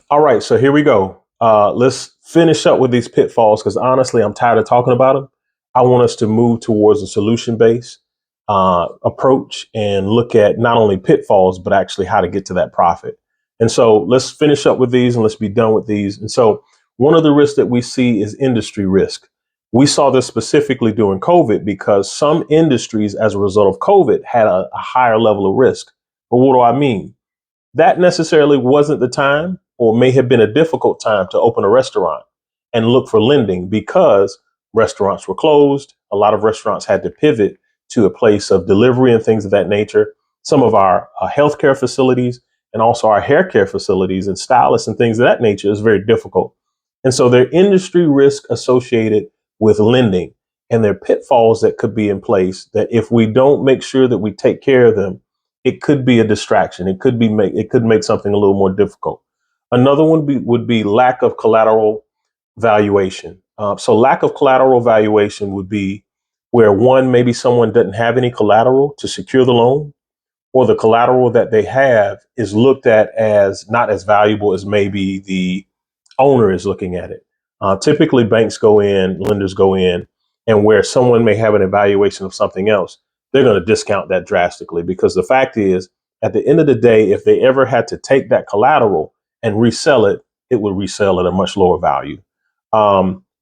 All right, so here we go. Let's finish up with these pitfalls because honestly, I'm tired of talking about them. I want us to move towards a solution based approach and look at not only pitfalls, but actually how to get to that profit. And so let's finish up with these and let's be done with these. And so one of the risks that we see is industry risk. We saw this specifically during COVID because some industries, as a result of COVID, had a higher level of risk. But what do I mean? That necessarily wasn't the time or may have been a difficult time to open a restaurant and look for lending because restaurants were closed. A lot of restaurants had to pivot to a place of delivery and things of that nature. Some of our healthcare facilities and also our hair care facilities and stylists and things of that nature is very difficult. And so there are industry risk associated with lending, and there are pitfalls that could be in place that if we don't make sure that we take care of them, it could be a distraction. It could make something a little more difficult. Another one would be lack of collateral valuation. So lack of collateral valuation would be where one, maybe someone doesn't have any collateral to secure the loan, or the collateral that they have is looked at as not as valuable as maybe the owner is looking at it. Typically, banks go in, lenders go in, and where someone may have an evaluation of something else, they're going to discount that drastically because the fact is, at the end of the day, if they ever had to take that collateral and resell it, it would resell at a much lower value.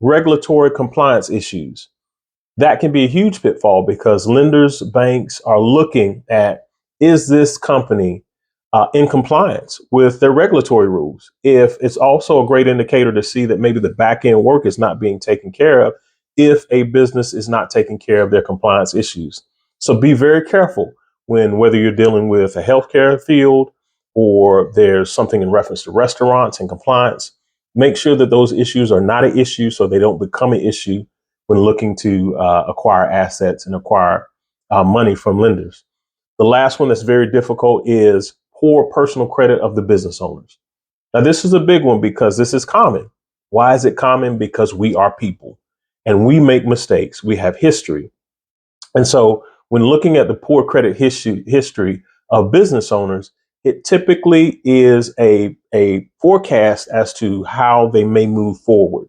Regulatory compliance issues. That can be a huge pitfall because lenders, banks are looking at, is this company in compliance with their regulatory rules? If it's also a great indicator to see that maybe the back end work is not being taken care of, if a business is not taking care of their compliance issues. So be very careful whether you're dealing with a healthcare field or there's something in reference to restaurants and compliance. Make sure that those issues are not an issue so they don't become an issue when looking to acquire assets and acquire money from lenders. The last one that's very difficult is poor personal credit of the business owners. Now, this is a big one because this is common. Why is it common? Because we are people and we make mistakes. We have history. And so when looking at the poor credit history of business owners, it typically is a forecast as to how they may move forward.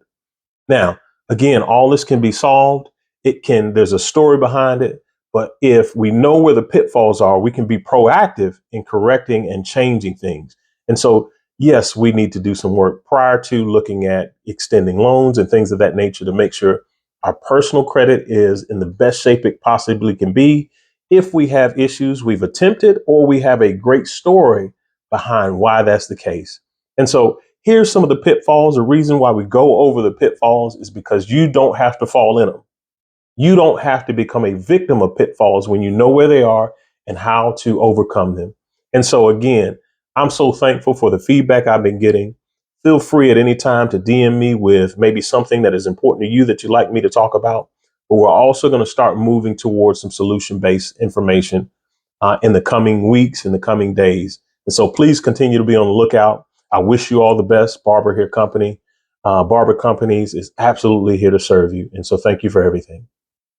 Now, again, all this can be solved. There's a story behind it. But if we know where the pitfalls are, we can be proactive in correcting and changing things. And so, yes, we need to do some work prior to looking at extending loans and things of that nature to make sure our personal credit is in the best shape it possibly can be. If we have issues we've attempted or we have a great story behind why that's the case. And so here's some of the pitfalls. The reason why we go over the pitfalls is because you don't have to fall in them. You don't have to become a victim of pitfalls when you know where they are and how to overcome them. And so, again, I'm so thankful for the feedback I've been getting. Feel free at any time to DM me with maybe something that is important to you that you'd like me to talk about. But we're also going to start moving towards some solution based information in the coming weeks, in the coming days. And so please continue to be on the lookout. I wish you all the best. Barber Hair Company, Barber Companies is absolutely here to serve you. And so thank you for everything.